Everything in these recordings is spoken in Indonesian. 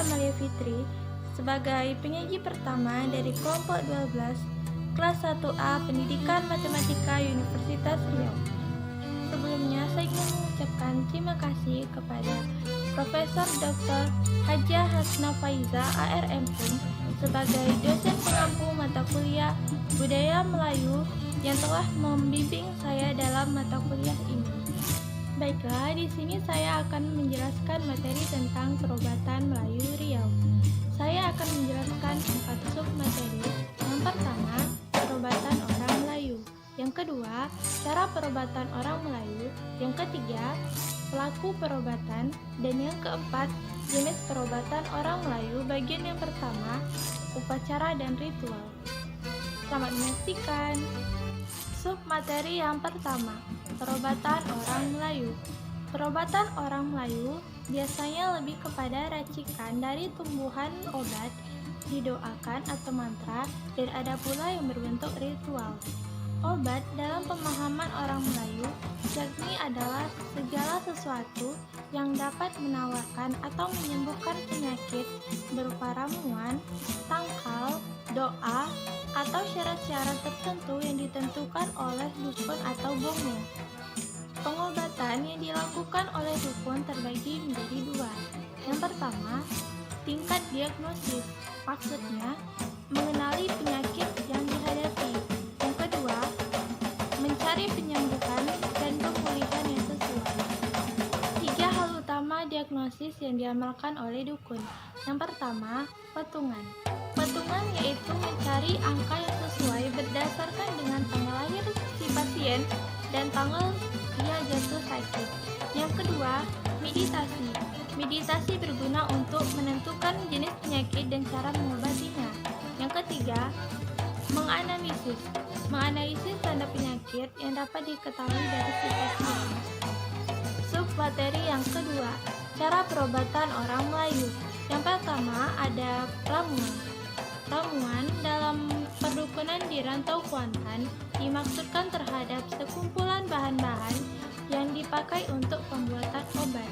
Amalia Fitri sebagai penyaji pertama dari kelompok 12 kelas 1A Pendidikan Matematika Universitas Riau. Sebelumnya saya ingin mengucapkan terima kasih kepada Profesor Dr. Hajah Hasna Faiza ARMM sebagai dosen pengampu mata kuliah Budaya Melayu yang telah membimbing saya dalam mata kuliah ini. Baiklah, di sini saya akan menjelaskan materi tentang perobatan Melayu Riau. Saya akan menjelaskan 4 sub materi. Yang pertama, perobatan orang Melayu. Yang kedua, cara perobatan orang Melayu. Yang ketiga, pelaku perobatan. Dan yang keempat, jenis perobatan orang Melayu bagian yang pertama, upacara dan ritual. Selamat menyaksikan. Sub materi yang pertama, perobatan orang Melayu. Perobatan orang Melayu biasanya lebih kepada racikan dari tumbuhan obat, didoakan atau mantra, dan ada pula yang berbentuk ritual. Obat dalam pemahaman orang Melayu yakni adalah segala sesuatu yang dapat menawarkan atau menyembuhkan penyakit berupa ramuan, tangkal, doa, atau syarat-syarat tertentu yang ditentukan oleh dukun atau bomo. Pengobatan yang dilakukan oleh dukun terbagi menjadi 2. Yang pertama, tingkat diagnosis, maksudnya mengenali penyakit yang dihadapi. Yang kedua, mencari penyembuhan dan pemulihan yang sesuai. 3 hal utama diagnosis yang diamalkan oleh dukun. Yang pertama, petungan. Petungan yaitu mencari angka yang sesuai berdasarkan dengan tanggal lahir si pasien dan tanggal dia jatuh sakit. Yang kedua, meditasi. Meditasi berguna untuk menentukan jenis penyakit dan cara mengobatinya. Yang ketiga, menganalisis. Menganalisis tanda penyakit yang dapat diketahui dari si pasien. Sub materi yang kedua, cara perobatan orang Melayu. Yang pertama ada ramuan. Ramuan dalam perdukunan di Rantau Kuantan dimaksudkan terhadap sekumpulan bahan-bahan yang dipakai untuk pembuatan obat.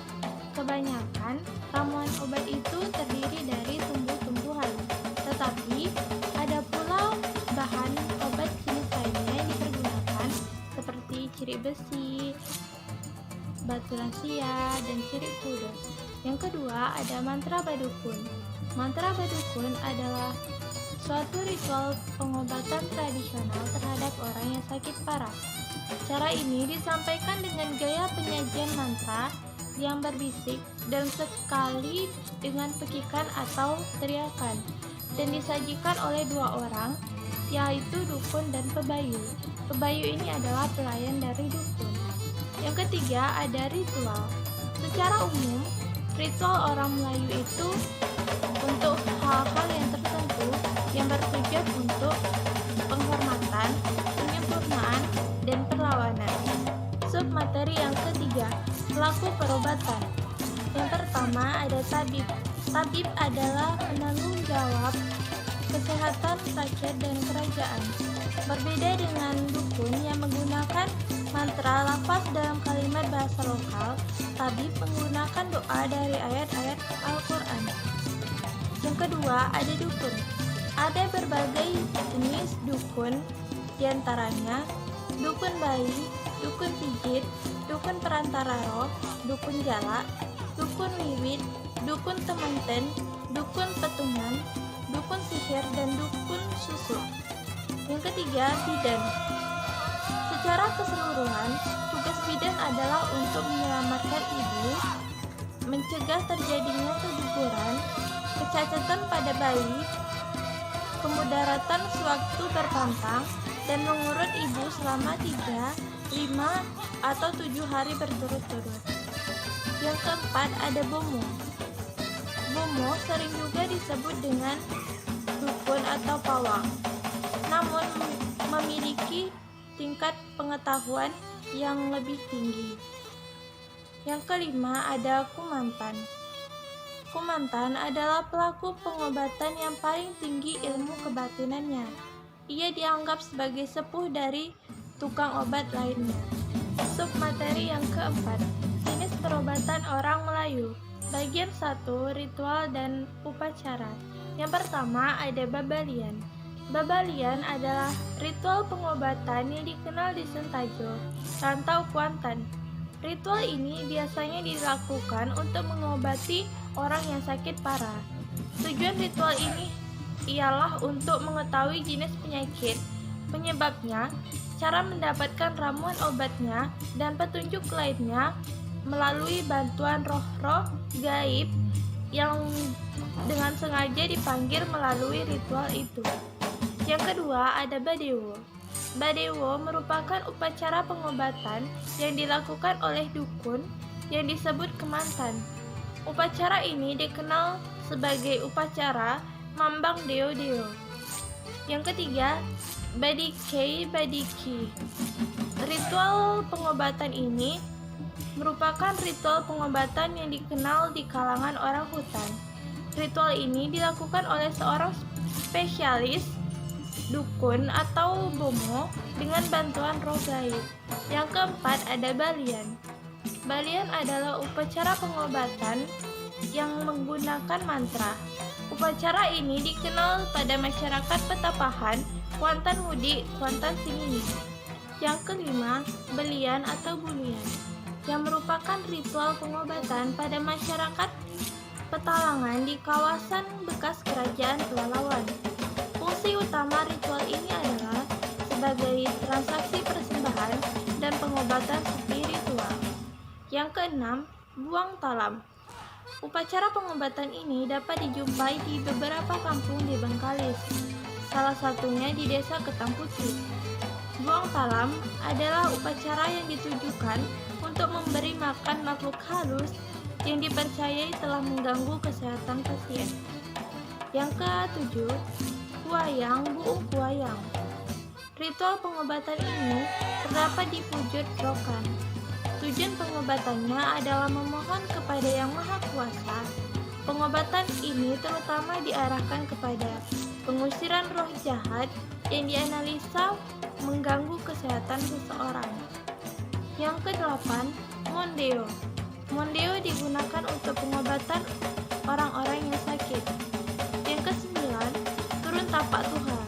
Kebanyakan ramuan obat itu terdiri dari tumbuh-tumbuhan, tetapi ada pula bahan obat jenis lainnya yang dipergunakan seperti cirik besi, batu rahasia, dan cirik kudo. Yang kedua ada mantra badukun. Mantra badukun adalah suatu ritual pengobatan tradisional terhadap orang yang sakit parah. Cara ini disampaikan dengan gaya penyajian mantra yang berbisik dan sekali dengan pekikan atau teriakan, dan disajikan oleh 2 orang, yaitu dukun dan pebayu. Pebayu ini adalah pelayan dari dukun. Yang ketiga ada ritual. Secara umum, ritual orang Melayu itu untuk hal-hal yang tertentu yang bertujuan untuk penghormatan, penyempurnaan, dan perlawanan. Sub materi yang ketiga, pelaku perobatan. Yang pertama ada tabib. Tabib adalah penanggung jawab kesehatan rakyat dan kerajaan. Berbeda dengan dukun yang menggunakan mantra lafaz dalam kalimat bahasa lokal, tabib menggunakan doa dari ayat-ayat Al-Quran. Yang kedua ada dukun. Ada berbagai jenis dukun, diantaranya dukun bayi, dukun pijit, dukun perantara roh, dukun jalak, dukun wiwit, dukun temanten, dukun petungan, dukun sihir, dan dukun susu. Yang ketiga, bidan. Secara keseluruhan, tugas bidan adalah untuk menyelamatkan ibu, mencegah terjadinya keguguran, kecacatan pada bayi, kemudaratan sewaktu bertantang, dan mengurut ibu selama 3, 5, atau 7 hari berturut-turut. Yang keempat ada bomo. Bomo sering juga disebut dengan dukun atau pawang, namun memiliki tingkat pengetahuan yang lebih tinggi. Yang kelima ada kumantan. Kumantan adalah pelaku pengobatan yang paling tinggi ilmu kebatinannya. Ia dianggap sebagai sepuh dari tukang obat lainnya. Submateri yang keempat, jenis perobatan orang Melayu. Bagian 1, ritual dan upacara. Yang pertama ada babalian. Babalian adalah ritual pengobatan yang dikenal di Sentajo, Rantau Kuantan. Ritual ini biasanya dilakukan untuk mengobati orang yang sakit parah. Tujuan ritual ini ialah untuk mengetahui jenis penyakit, penyebabnya, cara mendapatkan ramuan obatnya, dan petunjuk lainnya melalui bantuan roh-roh gaib yang dengan sengaja dipanggil melalui ritual itu. Yang kedua ada Badewo. Badewo merupakan upacara pengobatan yang dilakukan oleh dukun yang disebut kemantan. Upacara ini dikenal sebagai upacara Mambang Deo-Deo. Yang ketiga, Badikei Badiki. Ritual pengobatan ini merupakan ritual pengobatan yang dikenal di kalangan orang hutan. Ritual ini dilakukan oleh seorang spesialis dukun atau bomo dengan bantuan roh gaib. Yang keempat ada balian. Balian adalah upacara pengobatan yang menggunakan mantra. Upacara ini dikenal pada masyarakat Petapahan, Kuantan Mudik, Kuantan Singingi. Yang kelima, belian atau bulian, yang merupakan ritual pengobatan pada masyarakat Petalangan di kawasan bekas kerajaan Pelalawan. Fungsi utama ritual ini adalah sebagai transaksi persembahan dan pengobatan spiritual. Yang keenam, buang talam. Upacara pengobatan ini dapat dijumpai di beberapa kampung di Bengkalis, salah satunya di desa Ketang Putih. Buang talam adalah upacara yang ditujukan untuk memberi makan makhluk halus yang dipercayai telah mengganggu kesehatan pasien. Yang ketujuh, Kuayang Buung Kuayang. Ritual pengobatan ini terdapat di Pujut Rokan. Tujuan pengobatannya adalah memohon kepada Yang Maha Kuasa. Pengobatan ini terutama diarahkan kepada pengusiran roh jahat yang dianalisa mengganggu kesehatan seseorang. Yang kedelapan, Mondeo. Mondeo digunakan untuk pengobatan orang-orang yang sakit. Yang kesembilan, turun tapak Tuhan.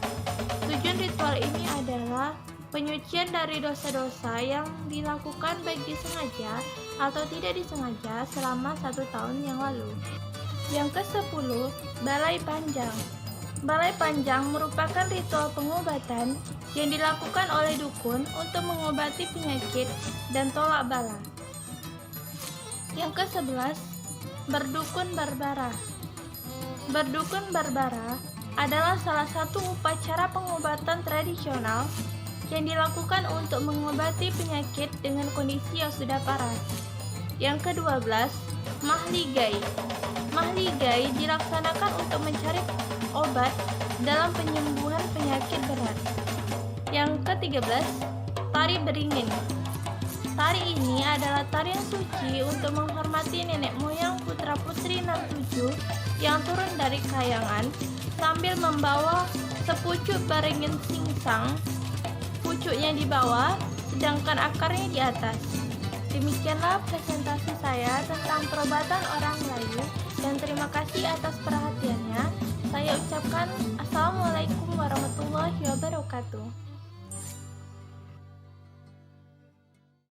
Tujuan ritual ini adalah penyucian dari dosa-dosa yang dilakukan baik disengaja atau tidak disengaja selama 1 tahun yang lalu. Yang ke-10, Balai Panjang. Balai Panjang merupakan ritual pengobatan yang dilakukan oleh dukun untuk mengobati penyakit dan tolak bala. Yang ke-11, Berdukun Barbara. Berdukun Barbara adalah salah satu upacara pengobatan tradisional yang dilakukan untuk mengobati penyakit dengan kondisi yang sudah parah. Yang ke-12, Mahligai. Mahligai dilaksanakan untuk mencari obat dalam penyembuhan penyakit berat. Yang ke-13, Tari Beringin. Tari ini adalah tarian suci untuk menghormati nenek moyang putra-putri 67 yang turun dari kayangan sambil membawa sepucuk beringin singsang. Pucuknya di bawah, sedangkan akarnya di atas. Demikianlah presentasi saya tentang perobatan orang Melayu dan terima kasih atas perhatiannya. Saya ucapkan Assalamualaikum warahmatullahi wabarakatuh.